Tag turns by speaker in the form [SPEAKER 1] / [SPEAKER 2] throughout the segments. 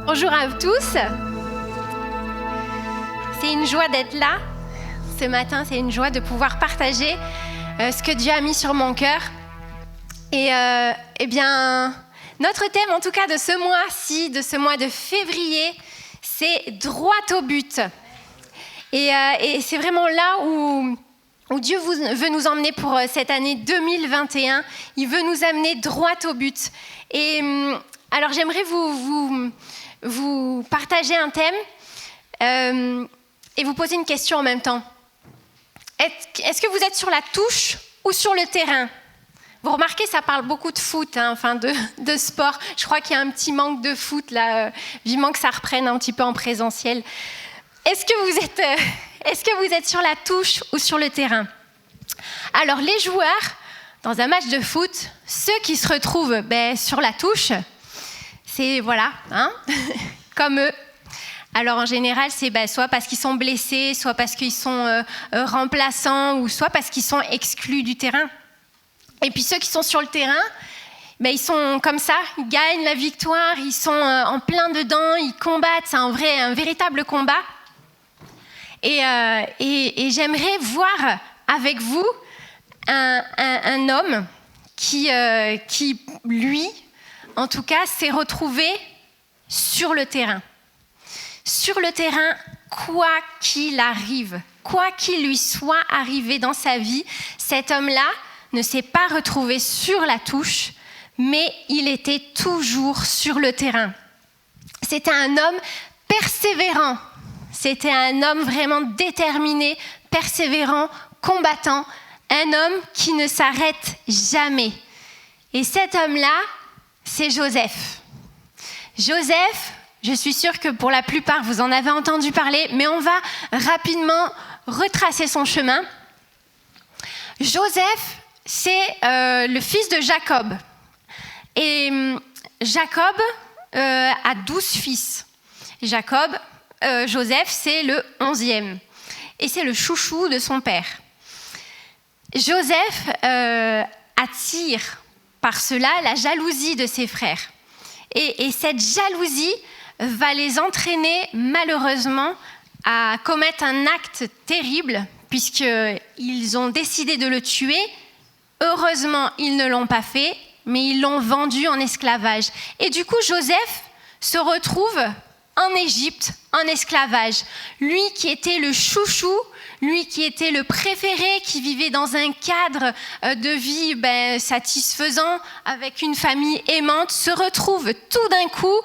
[SPEAKER 1] Bonjour à tous. C'est une joie d'être là. Ce matin, c'est une joie de pouvoir partager ce que Dieu a mis sur mon cœur. Et bien, notre thème, en tout cas de ce mois-ci, de ce mois de février, c'est droit au but. Et c'est vraiment là où Dieu veut nous emmener pour cette année 2021. Il veut nous amener droit au but. Et alors, j'aimerais vous partager un thème et vous poser une question en même temps. Est-ce que vous êtes sur la touche ou sur le terrain ? Vous remarquez, ça parle beaucoup de foot, de sport. Je crois qu'il y a un petit manque de foot, là, vivement que ça reprenne un petit peu en présentiel. Est-ce que vous êtes sur la touche ou sur le terrain ? Alors, les joueurs, dans un match de foot, ceux qui se retrouvent sur la touche, c'est, comme eux. Alors, en général, c'est soit parce qu'ils sont blessés, soit parce qu'ils sont remplaçants, ou soit parce qu'ils sont exclus du terrain. Et puis, ceux qui sont sur le terrain, ils sont comme ça, ils gagnent la victoire, ils sont en plein dedans, ils combattent, c'est un véritable combat. Et j'aimerais voir avec vous un homme qui, lui, en tout cas, s'est retrouvé sur le terrain. Sur le terrain, quoi qu'il arrive, quoi qu'il lui soit arrivé dans sa vie, cet homme-là ne s'est pas retrouvé sur la touche, mais il était toujours sur le terrain. C'était un homme persévérant. C'était un homme vraiment déterminé, persévérant, combattant, un homme qui ne s'arrête jamais. Et cet homme-là, c'est Joseph. Joseph, je suis sûre que pour la plupart, vous en avez entendu parler, mais on va rapidement retracer son chemin. Joseph, c'est le fils de Jacob. Et Jacob a 12 fils. Joseph, c'est le 11e. Et c'est le chouchou de son père. Joseph attire par cela la jalousie de ses frères. Et cette jalousie va les entraîner malheureusement à commettre un acte terrible puisqu'ils ont décidé de le tuer. Heureusement, ils ne l'ont pas fait, mais ils l'ont vendu en esclavage. Et du coup, Joseph se retrouve en Égypte, en esclavage. Lui qui était le chouchou, lui qui était le préféré, qui vivait dans un cadre de vie satisfaisant, avec une famille aimante, se retrouve tout d'un coup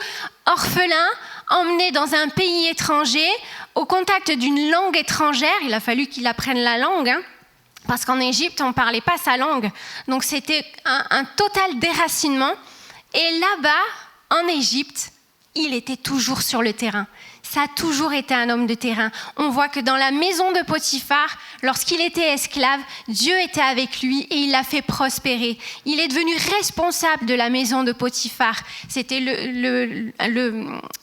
[SPEAKER 1] orphelin, emmené dans un pays étranger, au contact d'une langue étrangère. Il a fallu qu'il apprenne la langue, parce qu'en Égypte, on ne parlait pas sa langue. Donc c'était un total déracinement. Et là-bas, en Égypte, il était toujours sur le terrain. Ça a toujours été un homme de terrain. On voit que dans la maison de Potiphar, lorsqu'il était esclave, Dieu était avec lui et il l'a fait prospérer. Il est devenu responsable de la maison de Potiphar. C'était il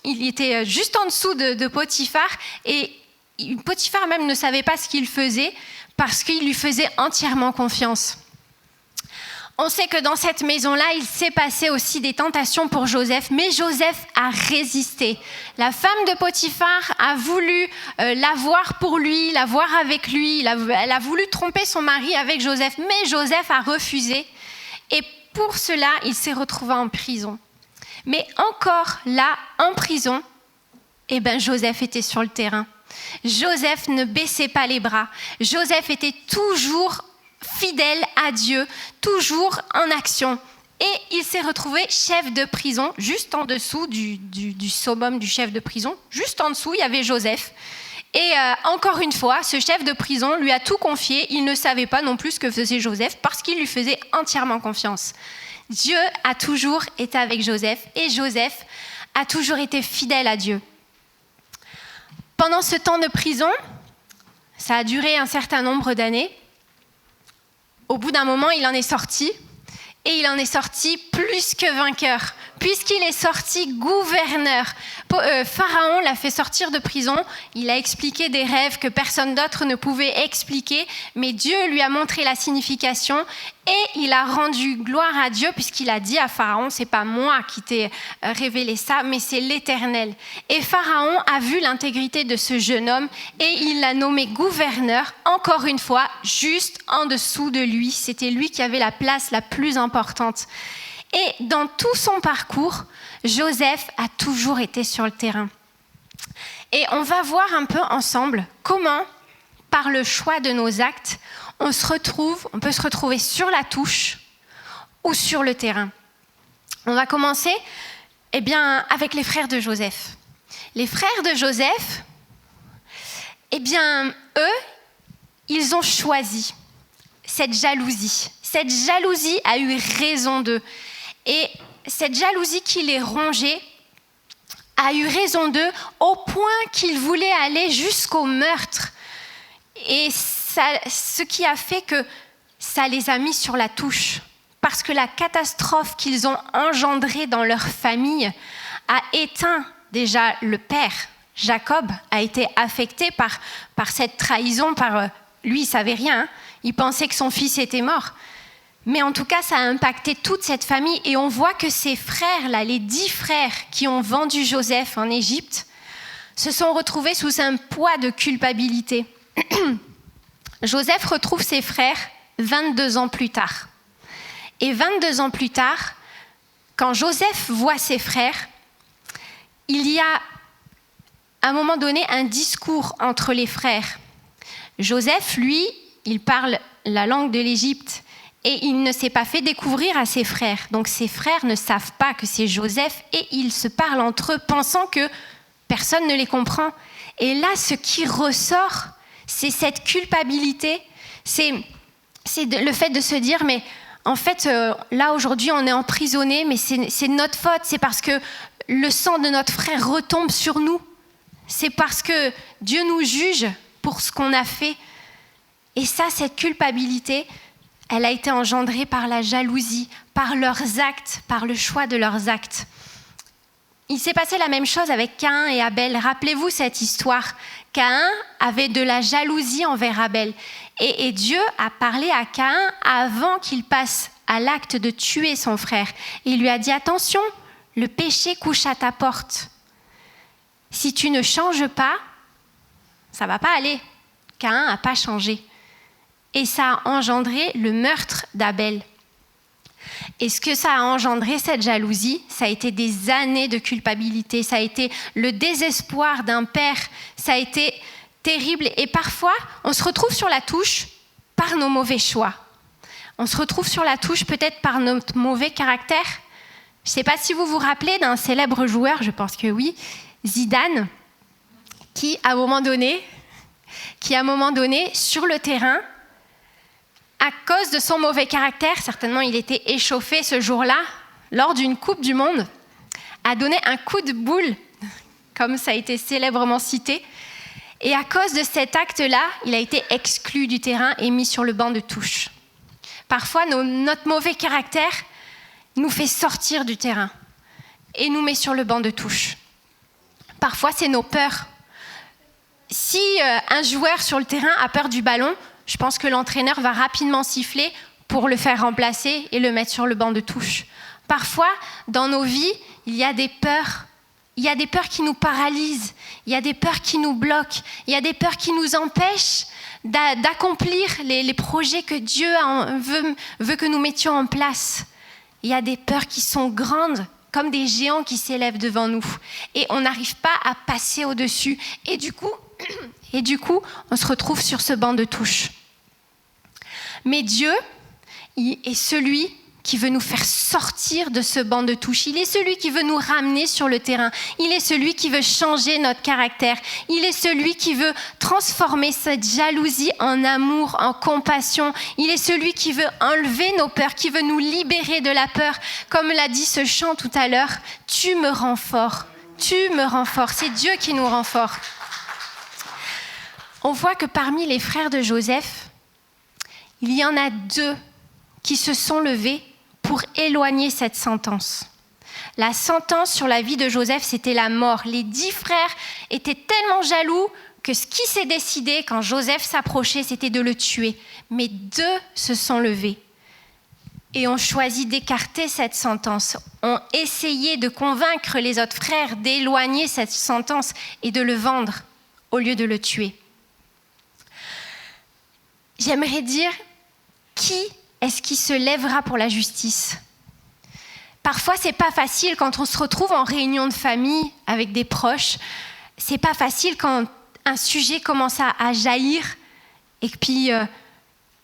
[SPEAKER 1] était juste en dessous de Potiphar et Potiphar même ne savait pas ce qu'il faisait parce qu'il lui faisait entièrement confiance. On sait que dans cette maison-là, il s'est passé aussi des tentations pour Joseph, mais Joseph a résisté. La femme de Potiphar a voulu l'avoir pour lui, l'avoir avec lui. Elle a voulu tromper son mari avec Joseph, mais Joseph a refusé. Et pour cela, il s'est retrouvé en prison. Mais encore là, en prison, Joseph était sur le terrain. Joseph ne baissait pas les bras. Joseph était toujours fidèle à Dieu, toujours en action. Et il s'est retrouvé chef de prison, juste en dessous du summum du chef de prison. Juste en dessous, il y avait Joseph. Et encore une fois, ce chef de prison lui a tout confié. Il ne savait pas non plus ce que faisait Joseph parce qu'il lui faisait entièrement confiance. Dieu a toujours été avec Joseph et Joseph a toujours été fidèle à Dieu. Pendant ce temps de prison, ça a duré un certain nombre d'années. Au bout d'un moment, il en est sorti, et il en est sorti plus que vainqueur, puisqu'il est sorti gouverneur. Pharaon l'a fait sortir de prison, il a expliqué des rêves que personne d'autre ne pouvait expliquer, mais Dieu lui a montré la signification et il a rendu gloire à Dieu puisqu'il a dit à Pharaon, c'est pas moi qui t'ai révélé ça, mais c'est l'Éternel. Et Pharaon a vu l'intégrité de ce jeune homme et il l'a nommé gouverneur, encore une fois, juste en dessous de lui. C'était lui qui avait la place la plus importante. Et dans tout son parcours, Joseph a toujours été sur le terrain. Et on va voir un peu ensemble comment, par le choix de nos actes, on peut se retrouver sur la touche ou sur le terrain. On va commencer avec les frères de Joseph. Les frères de Joseph, eux, ils ont choisi cette jalousie. Cette jalousie a eu raison d'eux. Et cette jalousie qui les rongeait a eu raison d'eux au point qu'ils voulaient aller jusqu'au meurtre. Et ce qui a fait que ça les a mis sur la touche. Parce que la catastrophe qu'ils ont engendrée dans leur famille a éteint déjà le père. Jacob a été affecté par cette trahison. Lui, il ne savait rien. Il pensait que son fils était mort. Mais en tout cas, ça a impacté toute cette famille. Et on voit que ces frères-là, les 10 frères qui ont vendu Joseph en Égypte, se sont retrouvés sous un poids de culpabilité. Joseph retrouve ses frères 22 ans plus tard. Et 22 ans plus tard, quand Joseph voit ses frères, il y a à un moment donné un discours entre les frères. Joseph, lui, il parle la langue de l'Égypte et il ne s'est pas fait découvrir à ses frères. Donc ses frères ne savent pas que c'est Joseph et ils se parlent entre eux pensant que personne ne les comprend. Et là, ce qui ressort, c'est cette culpabilité, c'est le fait de se dire, mais en fait, là aujourd'hui, on est emprisonné, mais c'est notre faute, c'est parce que le sang de notre frère retombe sur nous. C'est parce que Dieu nous juge pour ce qu'on a fait. Et ça, cette culpabilité, elle a été engendrée par la jalousie, par leurs actes, par le choix de leurs actes. Il s'est passé la même chose avec Caïn et Abel. Rappelez-vous cette histoire. Caïn avait de la jalousie envers Abel. Et Dieu a parlé à Caïn avant qu'il passe à l'acte de tuer son frère. Et il lui a dit, attention, le péché couche à ta porte. Si tu ne changes pas, ça ne va pas aller. Caïn n'a pas changé. Et ça a engendré le meurtre d'Abel. Et ce que ça a engendré, cette jalousie, ça a été des années de culpabilité, ça a été le désespoir d'un père, ça a été terrible. Et parfois, on se retrouve sur la touche par nos mauvais choix. On se retrouve sur la touche peut-être par notre mauvais caractère. Je ne sais pas si vous vous rappelez d'un célèbre joueur, je pense que oui, Zidane, qui à un moment donné, sur le terrain, à cause de son mauvais caractère, certainement il était échauffé ce jour-là, lors d'une Coupe du Monde, a donné un coup de boule, comme ça a été célèbrement cité. Et à cause de cet acte-là, il a été exclu du terrain et mis sur le banc de touche. Parfois, notre mauvais caractère nous fait sortir du terrain et nous met sur le banc de touche. Parfois, c'est nos peurs. Si un joueur sur le terrain a peur du ballon, je pense que l'entraîneur va rapidement siffler pour le faire remplacer et le mettre sur le banc de touche. Parfois, dans nos vies, il y a des peurs. Il y a des peurs qui nous paralysent. Il y a des peurs qui nous bloquent. Il y a des peurs qui nous empêchent d'accomplir les projets que Dieu veut que nous mettions en place. Il y a des peurs qui sont grandes, comme des géants qui s'élèvent devant nous. Et on n'arrive pas à passer au-dessus. Et du coup, on se retrouve sur ce banc de touche. Mais Dieu, il est celui qui veut nous faire sortir de ce banc de touche. Il est celui qui veut nous ramener sur le terrain. Il est celui qui veut changer notre caractère. Il est celui qui veut transformer cette jalousie en amour, en compassion. Il est celui qui veut enlever nos peurs, qui veut nous libérer de la peur. Comme l'a dit ce chant tout à l'heure, « Tu me rends fort, tu me rends fort ». C'est Dieu qui nous rend fort. On voit que parmi les frères de Joseph, il y en a 2 qui se sont levés pour éloigner cette sentence. La sentence sur la vie de Joseph, c'était la mort. Les 10 frères étaient tellement jaloux que ce qui s'est décidé quand Joseph s'approchait, c'était de le tuer. Mais 2 se sont levés et ont choisi d'écarter cette sentence, ont essayé de convaincre les autres frères d'éloigner cette sentence et de le vendre au lieu de le tuer. J'aimerais dire, qui est-ce qui se lèvera pour la justice ? Parfois, c'est pas facile quand on se retrouve en réunion de famille avec des proches. C'est pas facile quand un sujet commence à jaillir et puis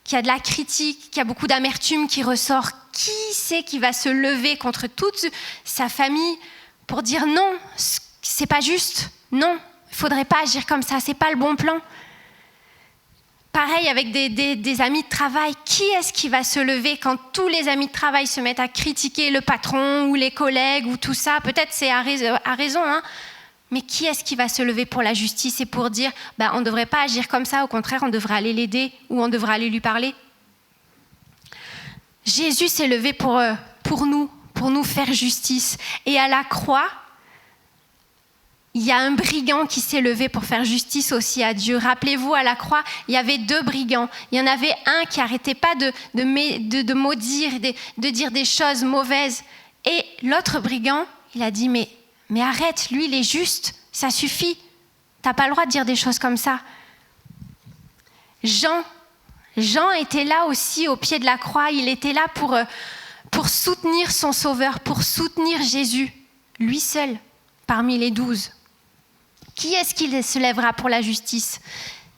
[SPEAKER 1] qu'il y a de la critique, qu'il y a beaucoup d'amertume qui ressort. Qui c'est qui va se lever contre toute sa famille pour dire non, c'est pas juste, non, il faudrait pas agir comme ça, c'est pas le bon plan. Pareil avec des amis de travail, qui est-ce qui va se lever quand tous les amis de travail se mettent à critiquer le patron ou les collègues ou tout ça ? Peut-être c'est à raison, hein ? Mais qui est-ce qui va se lever pour la justice et pour dire on ne devrait pas agir comme ça, au contraire, on devrait aller l'aider ou on devrait aller lui parler ? Jésus s'est levé pour nous faire justice. Et à la croix, il y a un brigand qui s'est levé pour faire justice aussi à Dieu. Rappelez-vous, à la croix, il y avait 2 brigands. Il y en avait un qui n'arrêtait pas de maudire, de dire des choses mauvaises. Et l'autre brigand, il a dit, mais arrête, lui, il est juste, ça suffit. T'as pas le droit de dire des choses comme ça. Jean était là aussi au pied de la croix. Il était là pour soutenir son Sauveur, pour soutenir Jésus, lui seul, parmi les 12. Qui est-ce qui se lèvera pour la justice ?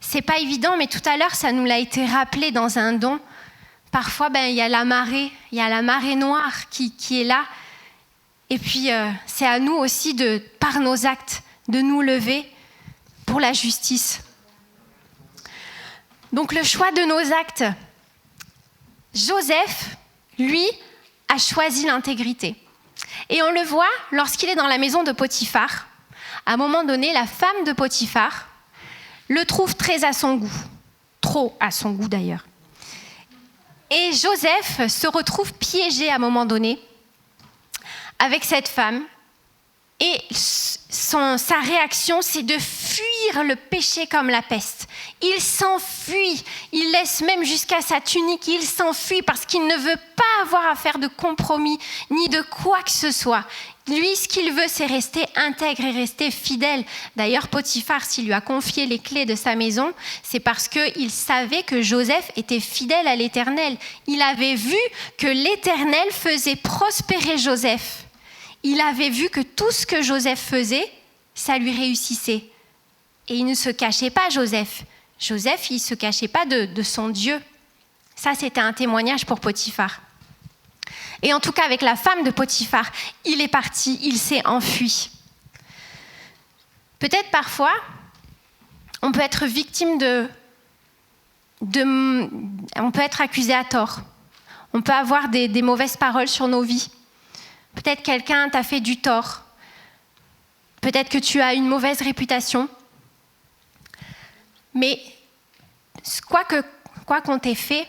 [SPEAKER 1] C'est pas évident, mais tout à l'heure, ça nous l'a été rappelé dans un don. Parfois, il y a la marée noire qui est là. Et puis, c'est à nous aussi, par nos actes, de nous lever pour la justice. Donc, le choix de nos actes. Joseph, lui, a choisi l'intégrité. Et on le voit lorsqu'il est dans la maison de Potiphar. À un moment donné, la femme de Potiphar le trouve très à son goût. Trop à son goût, d'ailleurs. Et Joseph se retrouve piégé à un moment donné avec cette femme, et sa réaction, c'est de fuir le péché comme la peste. Il s'enfuit, il laisse même jusqu'à sa tunique, il s'enfuit parce qu'il ne veut pas avoir à faire de compromis, ni de quoi que ce soit. Lui, ce qu'il veut, c'est rester intègre et rester fidèle. D'ailleurs, Potiphar, s'il lui a confié les clés de sa maison, c'est parce qu'il savait que Joseph était fidèle à l'Éternel. Il avait vu que l'Éternel faisait prospérer Joseph. Il avait vu que tout ce que Joseph faisait, ça lui réussissait. Et il ne se cachait pas, Joseph. Joseph, il ne se cachait pas de son Dieu. Ça, c'était un témoignage pour Potiphar. Et en tout cas, avec la femme de Potiphar, il est parti, il s'est enfui. Peut-être parfois, on peut être victime on peut être accusé à tort. On peut avoir des mauvaises paroles sur nos vies. Peut-être quelqu'un t'a fait du tort. Peut-être que tu as une mauvaise réputation. Mais quoi qu'on t'ait fait,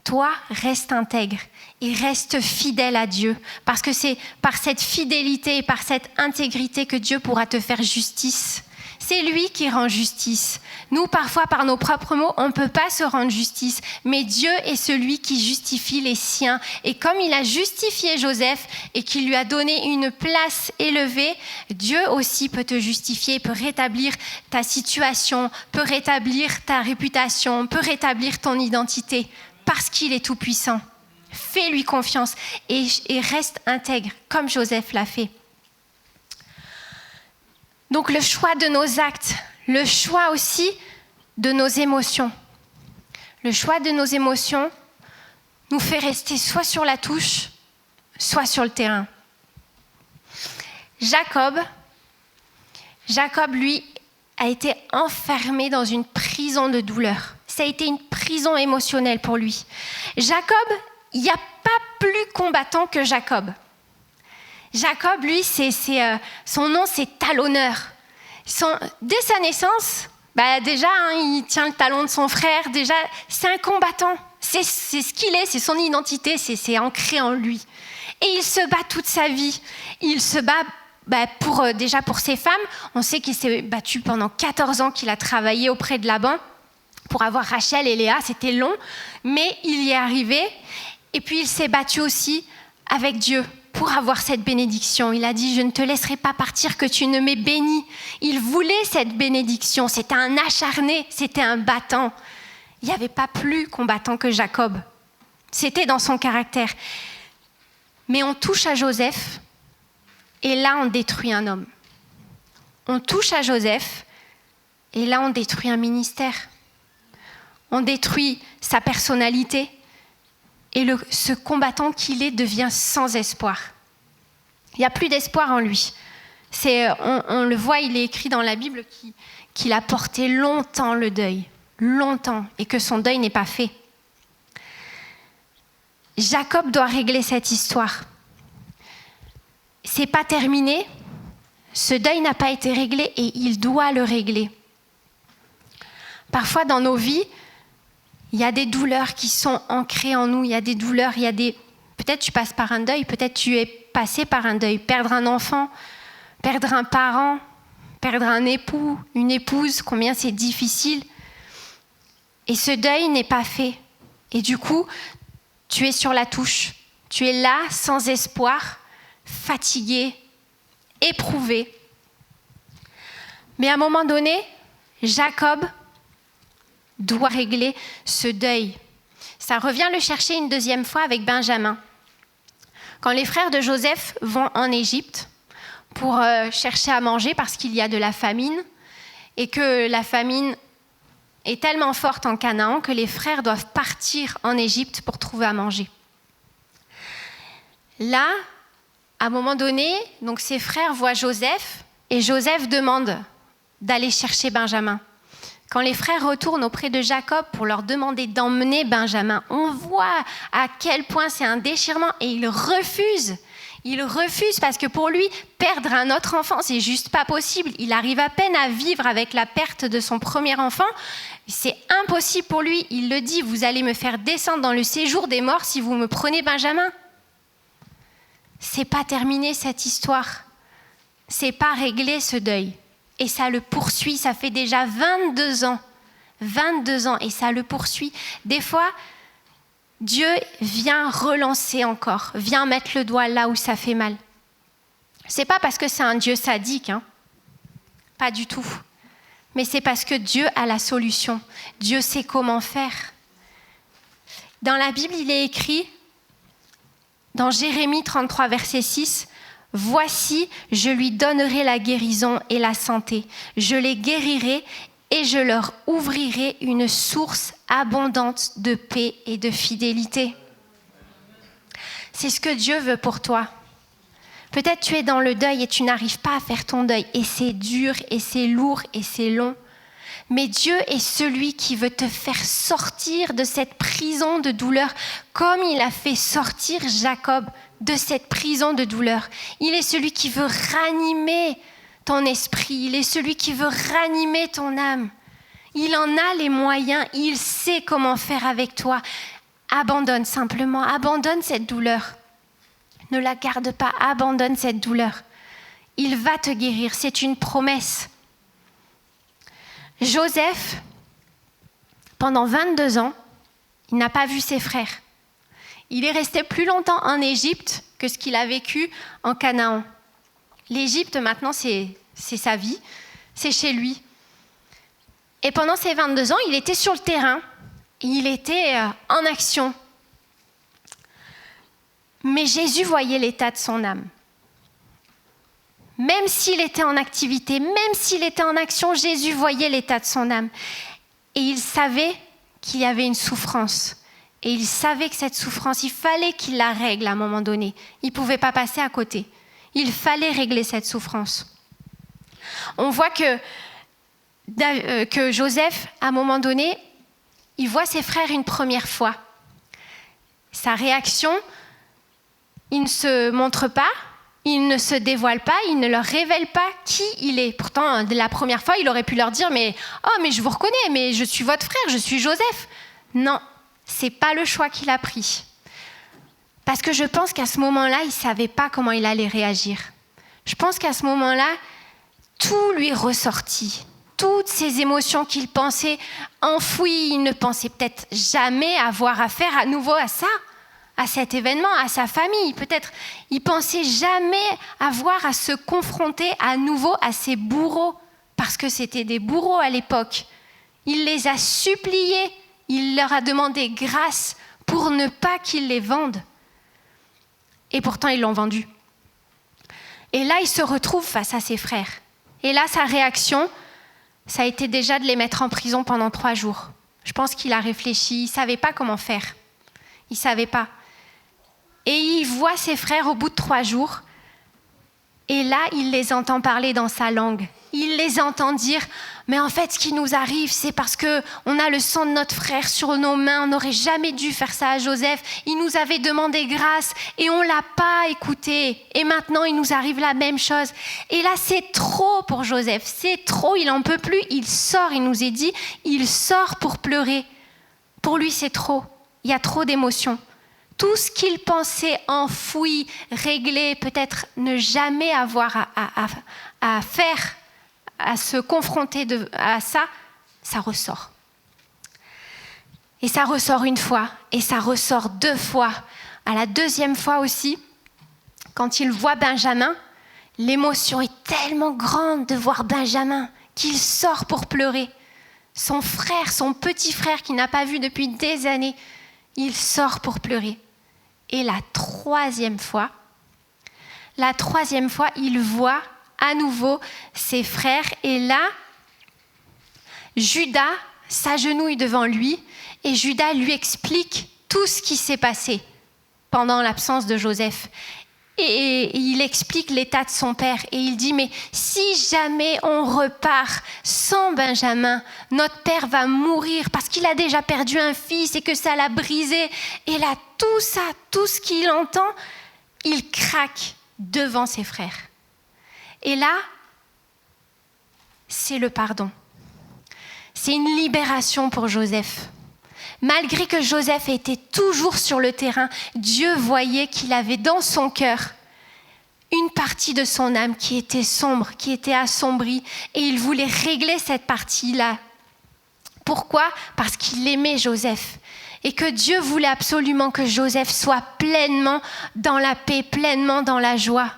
[SPEAKER 1] toi, reste intègre et reste fidèle à Dieu. Parce que c'est par cette fidélité et par cette intégrité que Dieu pourra te faire justice. C'est lui qui rend justice. Nous, parfois, par nos propres mots, on ne peut pas se rendre justice. Mais Dieu est celui qui justifie les siens. Et comme il a justifié Joseph et qu'il lui a donné une place élevée, Dieu aussi peut te justifier, peut rétablir ta situation, peut rétablir ta réputation, peut rétablir ton identité. Parce qu'il est tout-puissant. Fais-lui confiance et reste intègre, comme Joseph l'a fait. Donc le choix de nos actes, le choix aussi de nos émotions. Le choix de nos émotions nous fait rester soit sur la touche, soit sur le terrain. Jacob, lui, a été enfermé dans une prison de douleur. Ça a été une prison émotionnelle pour lui. Jacob, il n'y a pas plus combattant que Jacob. Jacob, lui, son nom, c'est talonneur. Dès sa naissance, déjà, il tient le talon de son frère. Déjà, c'est un combattant. C'est ce qu'il est, c'est son identité, c'est ancré en lui. Et il se bat toute sa vie. Il se bat déjà pour ses femmes. On sait qu'il s'est battu pendant 14 ans, qu'il a travaillé auprès de Laban pour avoir Rachel et Léa. C'était long, mais il y est arrivé. Et puis il s'est battu aussi avec Dieu pour avoir cette bénédiction. Il a dit, je ne te laisserai pas partir que tu ne m'aies béni. Il voulait cette bénédiction. C'était un acharné, c'était un battant. Il n'y avait pas plus combattant que Jacob. C'était dans son caractère. Mais on touche à Joseph, et là on détruit un homme. On touche à Joseph, et là on détruit un ministère. On détruit sa personnalité, et ce combattant qu'il est devient sans espoir. Il n'y a plus d'espoir en lui. On le voit, il est écrit dans la Bible qu'il a porté longtemps le deuil, longtemps, et que son deuil n'est pas fait. Jacob doit régler cette histoire. C'est pas terminé, ce deuil n'a pas été réglé et il doit le régler. Parfois dans nos vies, il y a des douleurs qui sont ancrées en nous, il y a des douleurs, peut-être tu passes par un deuil, peut-être tu es passé par un deuil, perdre un enfant, perdre un parent, perdre un époux, une épouse, combien c'est difficile. Et ce deuil n'est pas fait. Et du coup, tu es sur la touche, tu es là sans espoir, fatigué, éprouvé. Mais à un moment donné, Jacob doit régler ce deuil. Ça revient le chercher une deuxième fois avec Benjamin. Quand les frères de Joseph vont en Égypte pour chercher à manger parce qu'il y a de la famine et que la famine est tellement forte en Canaan que les frères doivent partir en Égypte pour trouver à manger. Là, à un moment donné, donc ses frères voient Joseph et Joseph demande d'aller chercher Benjamin. Quand les frères retournent auprès de Jacob pour leur demander d'emmener Benjamin, on voit à quel point c'est un déchirement et il refuse. Il refuse parce que pour lui, perdre un autre enfant, c'est juste pas possible. Il arrive à peine à vivre avec la perte de son premier enfant. C'est impossible pour lui. Il le dit, vous allez me faire descendre dans le séjour des morts si vous me prenez Benjamin. C'est pas terminé cette histoire. C'est pas réglé ce deuil. Et ça le poursuit, ça fait déjà 22 ans. 22 ans et ça le poursuit. Des fois, Dieu vient relancer encore, vient mettre le doigt là où ça fait mal. C'est pas parce que c'est un Dieu sadique, pas du tout. Mais c'est parce que Dieu a la solution. Dieu sait comment faire. Dans la Bible, il est écrit, dans Jérémie 33, verset 6, « Voici, je lui donnerai la guérison et la santé. Je les guérirai et je leur ouvrirai une source abondante de paix et de fidélité. » C'est ce que Dieu veut pour toi. Peut-être tu es dans le deuil et tu n'arrives pas à faire ton deuil. Et c'est dur, et c'est lourd, et c'est long. Mais Dieu est celui qui veut te faire sortir de cette prison de douleur, comme il a fait sortir Jacob de cette prison de douleur. Il est celui qui veut ranimer ton esprit. Il est celui qui veut ranimer ton âme. Il en a les moyens. Il sait comment faire avec toi. Abandonne simplement. Abandonne cette douleur. Ne la garde pas. Abandonne cette douleur. Il va te guérir. C'est une promesse. Joseph, pendant 22 ans, il n'a pas vu ses frères. Il est resté plus longtemps en Égypte que ce qu'il a vécu en Canaan. L'Égypte, maintenant, c'est sa vie, c'est chez lui. Et pendant ces 22 ans, il était sur le terrain, il était en action. Mais Jésus voyait l'état de son âme. Même s'il était en activité, même s'il était en action, Jésus voyait l'état de son âme. Et il savait qu'il y avait une souffrance. Et il savait que cette souffrance, il fallait qu'il la règle à un moment donné. Il ne pouvait pas passer à côté. Il fallait régler cette souffrance. On voit que Joseph, à un moment donné, il voit ses frères une première fois. Sa réaction, il ne se montre pas, il ne se dévoile pas, il ne leur révèle pas qui il est. Pourtant, la première fois, il aurait pu leur dire « mais je vous reconnais, mais je suis votre frère, je suis Joseph. » Non, ce n'est pas le choix qu'il a pris. Parce que je pense qu'à ce moment-là, il ne savait pas comment il allait réagir. Je pense qu'à ce moment-là, tout lui ressortit. Toutes ces émotions qu'il pensait enfouies, il ne pensait peut-être jamais avoir affaire à nouveau à ça, à cet événement, à sa famille. Peut-être il pensait jamais avoir à se confronter à nouveau à ses bourreaux, parce que c'était des bourreaux à l'époque. Il les a suppliés, il leur a demandé grâce pour ne pas qu'ils les vendent. Et pourtant, ils l'ont vendu. Et là, il se retrouve face à ses frères. Et là, sa réaction, ça a été déjà de les mettre en prison pendant 3 jours. Je pense qu'il a réfléchi, il ne savait pas comment faire. Il ne savait pas. Et il voit ses frères au bout de 3 jours. Et là, il les entend parler dans sa langue. Il les entend dire, mais en fait, ce qui nous arrive, c'est parce qu'on a le sang de notre frère sur nos mains. On n'aurait jamais dû faire ça à Joseph. Il nous avait demandé grâce et on ne l'a pas écouté. Et maintenant, il nous arrive la même chose. Et là, c'est trop pour Joseph. C'est trop, il n'en peut plus. Il sort, il nous est dit, il sort pour pleurer. Pour lui, c'est trop. Il y a trop d'émotions. Tout ce qu'il pensait enfoui, réglé, peut-être ne jamais avoir à faire, à se confronter à ça, ça ressort. Et ça ressort 1 fois, et ça ressort 2 fois. À la 2e fois aussi, quand il voit Benjamin, l'émotion est tellement grande de voir Benjamin qu'il sort pour pleurer. Son frère, son petit frère qu'il n'a pas vu depuis des années, il sort pour pleurer. Et la 3e fois, il voit à nouveau ses frères. Et là, Judas s'agenouille devant lui et Judas lui explique tout ce qui s'est passé pendant l'absence de Joseph. Et il explique l'état de son père et il dit, mais si jamais on repart sans Benjamin, notre père va mourir parce qu'il a déjà perdu un fils et que ça l'a brisé. Et là, tout ça, tout ce qu'il entend, il craque devant ses frères. Et là, c'est le pardon. C'est une libération pour Joseph. Malgré que Joseph était toujours sur le terrain, Dieu voyait qu'il avait dans son cœur une partie de son âme qui était sombre, qui était assombrie, et il voulait régler cette partie-là. Pourquoi ? Parce qu'il aimait Joseph, et que Dieu voulait absolument que Joseph soit pleinement dans la paix, pleinement dans la joie.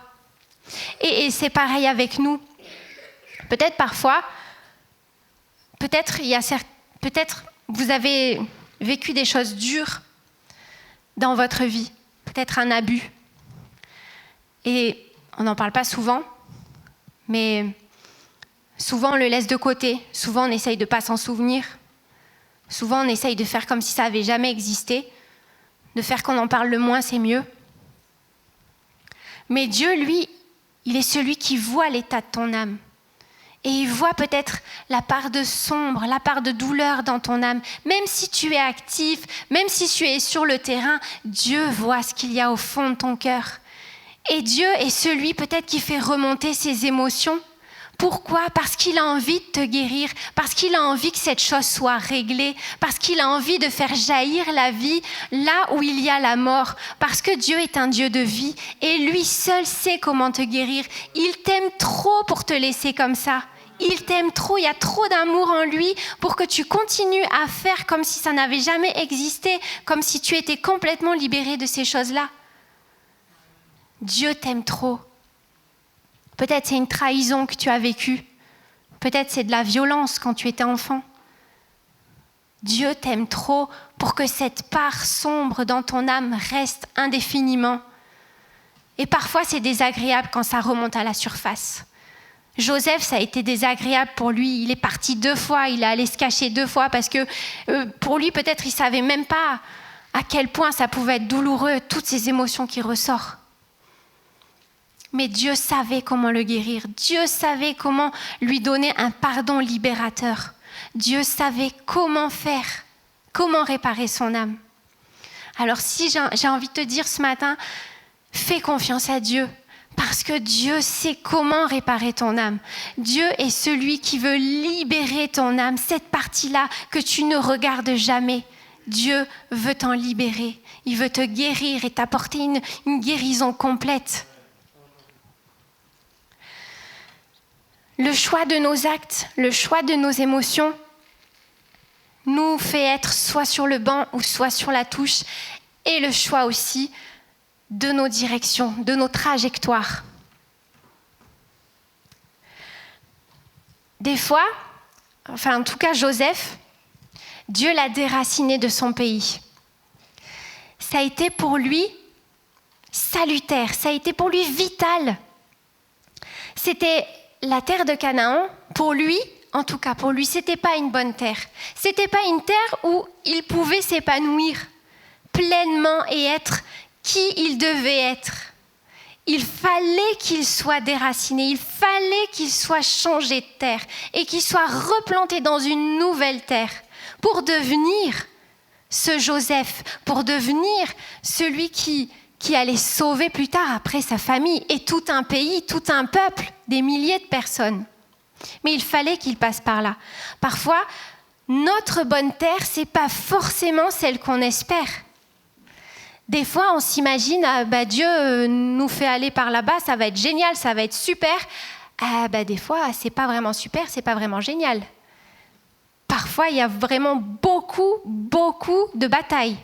[SPEAKER 1] Et c'est pareil avec nous. Peut-être parfois, peut-être vous avez vécu des choses dures dans votre vie, peut-être un abus. Et on n'en parle pas souvent, mais souvent on le laisse de côté, souvent on essaye de ne pas s'en souvenir, souvent on essaye de faire comme si ça n'avait jamais existé, de faire qu'on en parle le moins, c'est mieux. Mais Dieu, lui, il est celui qui voit l'état de ton âme. Et il voit peut-être la part de sombre, la part de douleur dans ton âme. Même si tu es actif, même si tu es sur le terrain, Dieu voit ce qu'il y a au fond de ton cœur. Et Dieu est celui peut-être qui fait remonter ses émotions. Pourquoi ? Parce qu'il a envie de te guérir, parce qu'il a envie que cette chose soit réglée, parce qu'il a envie de faire jaillir la vie là où il y a la mort, parce que Dieu est un Dieu de vie et lui seul sait comment te guérir. Il t'aime trop pour te laisser comme ça. Il t'aime trop, il y a trop d'amour en lui pour que tu continues à faire comme si ça n'avait jamais existé, comme si tu étais complètement libéré de ces choses-là. Dieu t'aime trop. Peut-être c'est une trahison que tu as vécue. Peut-être c'est de la violence quand tu étais enfant. Dieu t'aime trop pour que cette part sombre dans ton âme reste indéfiniment. Et parfois c'est désagréable quand ça remonte à la surface. Joseph, ça a été désagréable pour lui. Il est parti 2 fois, il est allé se cacher 2 fois parce que pour lui, peut-être, il ne savait même pas à quel point ça pouvait être douloureux, toutes ces émotions qui ressortent. Mais Dieu savait comment le guérir. Dieu savait comment lui donner un pardon libérateur. Dieu savait comment faire, comment réparer son âme. Alors si j'ai envie de te dire ce matin, fais confiance à Dieu. Parce que Dieu sait comment réparer ton âme. Dieu est celui qui veut libérer ton âme, cette partie-là que tu ne regardes jamais. Dieu veut t'en libérer. Il veut te guérir et t'apporter une guérison complète. Le choix de nos actes, le choix de nos émotions nous fait être soit sur le banc ou soit sur la touche, et le choix aussi de nos directions, de nos trajectoires. Des fois, en tout cas Joseph, Dieu l'a déraciné de son pays. Ça a été pour lui salutaire, ça a été pour lui vital. C'était la terre de Canaan, pour lui, en tout cas pour lui, c'était pas une bonne terre. C'était pas une terre où il pouvait s'épanouir pleinement et être qui il devait être. Il fallait qu'il soit déraciné, il fallait qu'il soit changé de terre et qu'il soit replanté dans une nouvelle terre pour devenir ce Joseph, pour devenir celui qui allait sauver plus tard après sa famille et tout un pays, tout un peuple, des milliers de personnes. Mais il fallait qu'il passe par là. Parfois, notre bonne terre, c'est pas forcément celle qu'on espère. Des fois, on s'imagine, Dieu nous fait aller par là-bas, ça va être génial, ça va être super. Des fois, c'est pas vraiment super, c'est pas vraiment génial. Parfois, il y a vraiment beaucoup de batailles.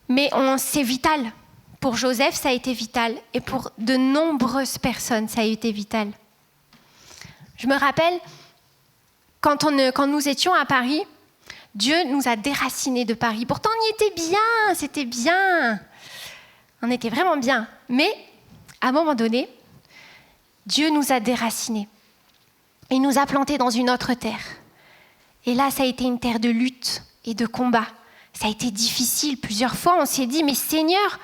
[SPEAKER 1] Mais c'est vital. Pour Joseph, ça a été vital. Et pour de nombreuses personnes, ça a été vital. Je me rappelle, quand nous étions à Paris, Dieu nous a déracinés de Paris. Pourtant, on y était bien, c'était bien. On était vraiment bien. Mais, à un moment donné, Dieu nous a déracinés. Il nous a plantés dans une autre terre. Et là, ça a été une terre de lutte et de combat. Ça a été difficile. Plusieurs fois, on s'est dit, mais Seigneur,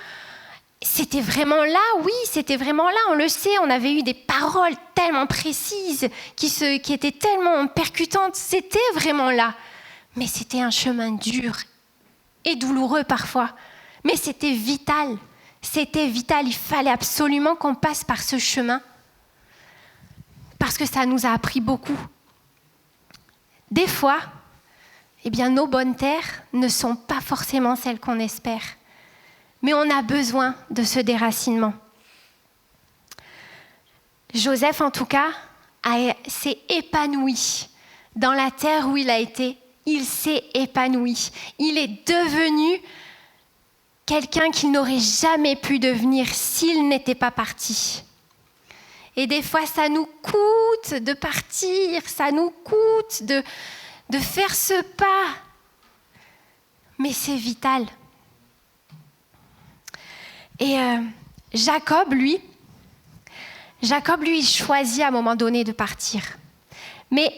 [SPEAKER 1] c'était vraiment là? Oui, c'était vraiment là, on le sait. On avait eu des paroles tellement précises, qui étaient tellement percutantes. C'était vraiment là. Mais c'était un chemin dur et douloureux parfois. Mais c'était vital. C'était vital. Il fallait absolument qu'on passe par ce chemin. Parce que ça nous a appris beaucoup. Des fois, nos bonnes terres ne sont pas forcément celles qu'on espère. Mais on a besoin de ce déracinement. Joseph, en tout cas, s'est épanoui dans la terre où il a été. Il s'est épanoui. Il est devenu quelqu'un qu'il n'aurait jamais pu devenir s'il n'était pas parti. Et des fois, ça nous coûte de partir, ça nous coûte de faire ce pas. Mais c'est vital. Et Jacob, lui, il choisit à un moment donné de partir. Mais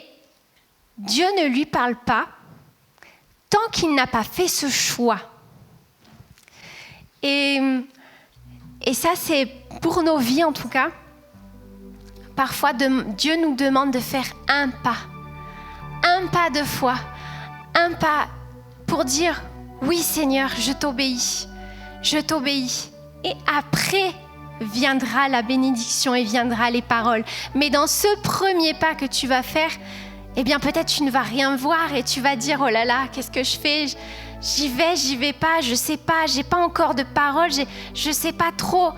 [SPEAKER 1] Dieu ne lui parle pas tant qu'il n'a pas fait ce choix. Et ça, c'est pour nos vies en tout cas. Parfois, Dieu nous demande de faire un pas de foi, un pas pour dire « Oui Seigneur, je t'obéis. Et après viendra la bénédiction et viendra les paroles. Mais dans ce premier pas que tu vas faire, peut-être tu ne vas rien voir et tu vas dire « Oh là là, qu'est-ce que je fais ? J'y vais pas, je sais pas, j'ai pas encore de paroles, je sais pas trop. »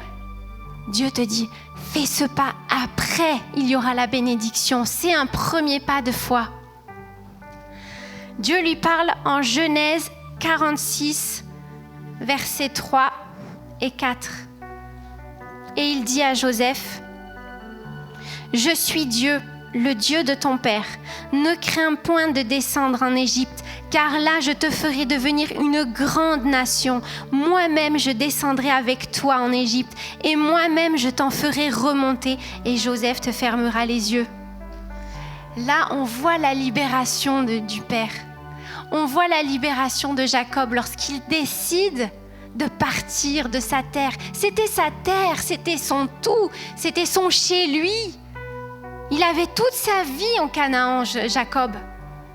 [SPEAKER 1] Dieu te dit « Fais ce pas, après il y aura la bénédiction. » C'est un premier pas de foi. Dieu lui parle en Genèse 46, versets 3 et 4. Et il dit à Joseph, « Je suis Dieu, le Dieu de ton père. Ne crains point de descendre en Égypte, car là je te ferai devenir une grande nation. Moi-même je descendrai avec toi en Égypte, et moi-même je t'en ferai remonter, et Joseph te fermera les yeux. » Là, on voit la libération du Père. On voit la libération de Jacob lorsqu'il décide de partir de sa terre. C'était sa terre, c'était son tout, c'était son chez lui. Il avait toute sa vie en Canaan, Jacob.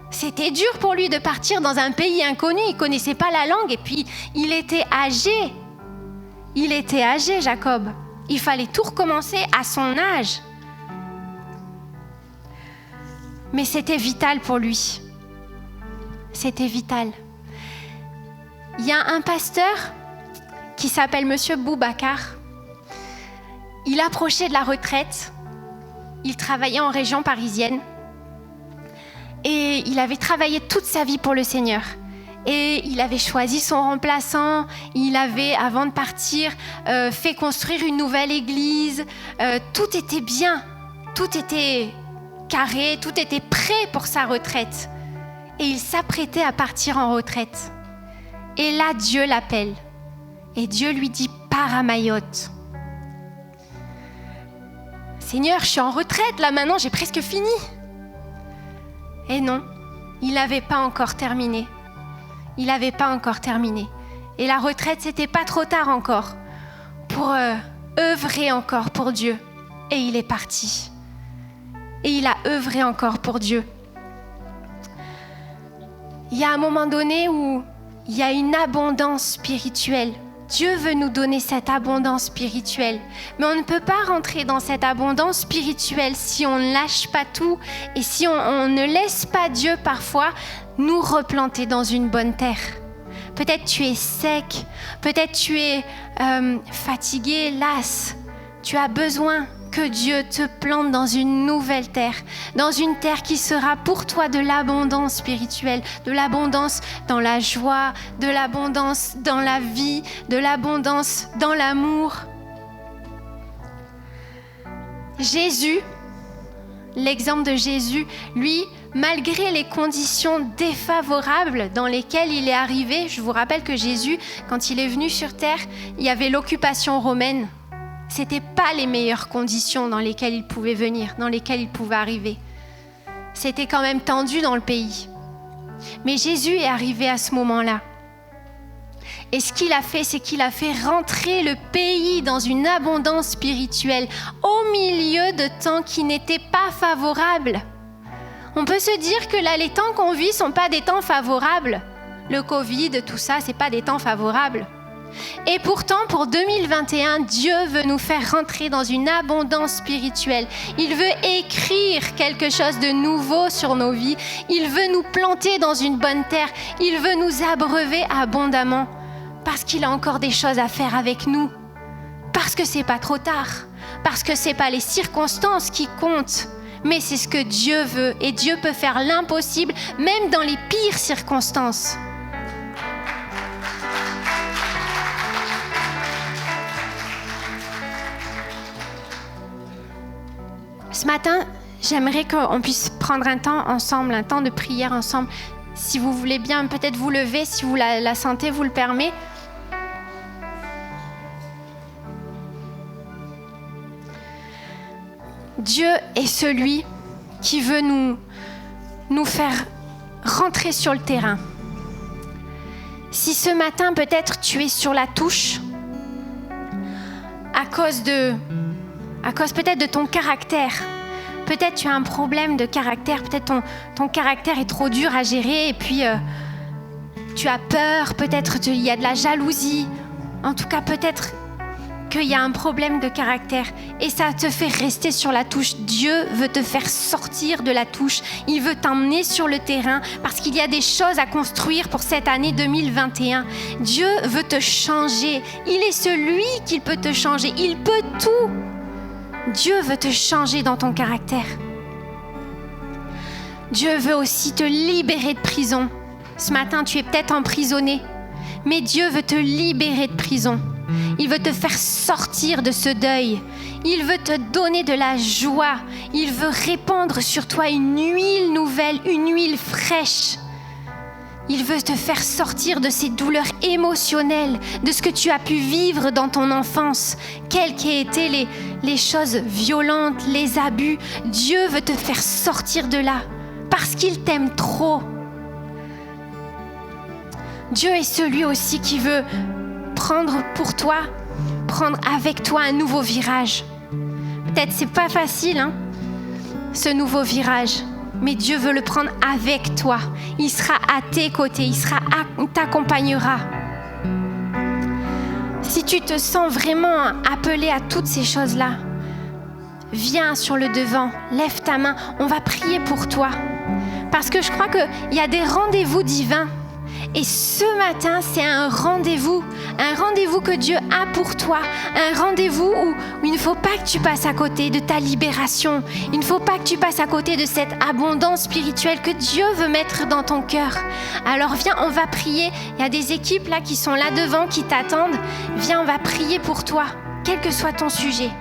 [SPEAKER 1] C'était dur pour lui de partir dans un pays inconnu. Il ne connaissait pas la langue et puis il était âgé. Il était âgé, Jacob. Il fallait tout recommencer à son âge. Mais c'était vital pour lui. C'était vital. il y a un pasteur qui s'appelle Monsieur Boubacar. Il approchait de la retraite. Il travaillait en région parisienne. Et il avait travaillé toute sa vie pour le Seigneur. Et il avait choisi son remplaçant. Il avait, avant de partir, fait construire une nouvelle église. Tout était bien. Tout était carré. Tout était prêt pour sa retraite. Et il s'apprêtait à partir en retraite. Et là, Dieu l'appelle. Et Dieu lui dit, pars à Mayotte. Seigneur, je suis en retraite, là maintenant, j'ai presque fini. Et non, il n'avait pas encore terminé. Il n'avait pas encore terminé. Et la retraite, c'était pas trop tard encore pour œuvrer encore pour Dieu. Et il est parti. Et il a œuvré encore pour Dieu. Il y a un moment donné où il y a une abondance spirituelle. Dieu veut nous donner cette abondance spirituelle. Mais on ne peut pas rentrer dans cette abondance spirituelle si on ne lâche pas tout et si on ne laisse pas Dieu parfois nous replanter dans une bonne terre. Peut-être tu es sec, peut-être tu es fatigué, las. Tu as besoin que Dieu te plante dans une nouvelle terre, dans une terre qui sera pour toi de l'abondance spirituelle, de l'abondance dans la joie, de l'abondance dans la vie, de l'abondance dans l'amour. Jésus, l'exemple de Jésus, lui, malgré les conditions défavorables dans lesquelles il est arrivé, je vous rappelle que Jésus, quand il est venu sur terre, il y avait l'occupation romaine. C'était pas les meilleures conditions dans lesquelles il pouvait venir, dans lesquelles il pouvait arriver. C'était quand même tendu dans le pays. Mais Jésus est arrivé à ce moment-là. Et ce qu'il a fait, c'est qu'il a fait rentrer le pays dans une abondance spirituelle au milieu de temps qui n'étaient pas favorables. On peut se dire que là, les temps qu'on vit ne sont pas des temps favorables. Le Covid, tout ça, c'est pas des temps favorables. Et pourtant, pour 2021, Dieu veut nous faire rentrer dans une abondance spirituelle. Il veut écrire quelque chose de nouveau sur nos vies. Il veut nous planter dans une bonne terre. Il veut nous abreuver abondamment. Parce qu'il a encore des choses à faire avec nous. Parce que c'est pas trop tard. Parce que c'est pas les circonstances qui comptent. Mais c'est ce que Dieu veut. Et Dieu peut faire l'impossible, même dans les pires circonstances. Ce matin, j'aimerais qu'on puisse prendre un temps ensemble, un temps de prière ensemble. Si vous voulez bien, peut-être vous lever, si vous la santé vous le permet. Dieu est celui qui veut nous faire rentrer sur le terrain. Si ce matin, peut-être, tu es sur la touche, à cause peut-être de ton caractère. Peut-être tu as un problème de caractère, peut-être ton caractère est trop dur à gérer et puis tu as peur, peut-être il y a de la jalousie. En tout cas, peut-être qu'il y a un problème de caractère et ça te fait rester sur la touche. Dieu veut te faire sortir de la touche. Il veut t'emmener sur le terrain parce qu'il y a des choses à construire pour cette année 2021. Dieu veut te changer. Il est celui qui peut te changer. Il peut tout. Dieu veut te changer dans ton caractère. Dieu veut aussi te libérer de prison. Ce matin, tu es peut-être emprisonné, mais Dieu veut te libérer de prison. Il veut te faire sortir de ce deuil. Il veut te donner de la joie. Il veut répandre sur toi une huile nouvelle, une huile fraîche. Il veut te faire sortir de ces douleurs émotionnelles, de ce que tu as pu vivre dans ton enfance, quelles qu'aient été les choses violentes, les abus. Dieu veut te faire sortir de là, parce qu'il t'aime trop. Dieu est celui aussi qui veut prendre avec toi un nouveau virage. Peut-être c'est pas facile, ce nouveau virage. Mais Dieu veut le prendre avec toi. Il sera à tes côtés, il t'accompagnera. Si tu te sens vraiment appelé à toutes ces choses-là, viens sur le devant, lève ta main, on va prier pour toi. Parce que je crois qu'il y a des rendez-vous divins. Et ce matin, c'est un rendez-vous que Dieu a pour toi, un rendez-vous où il ne faut pas que tu passes à côté de ta libération, il ne faut pas que tu passes à côté de cette abondance spirituelle que Dieu veut mettre dans ton cœur. Alors viens, on va prier, il y a des équipes là qui sont là devant, qui t'attendent. Viens, on va prier pour toi, quel que soit ton sujet.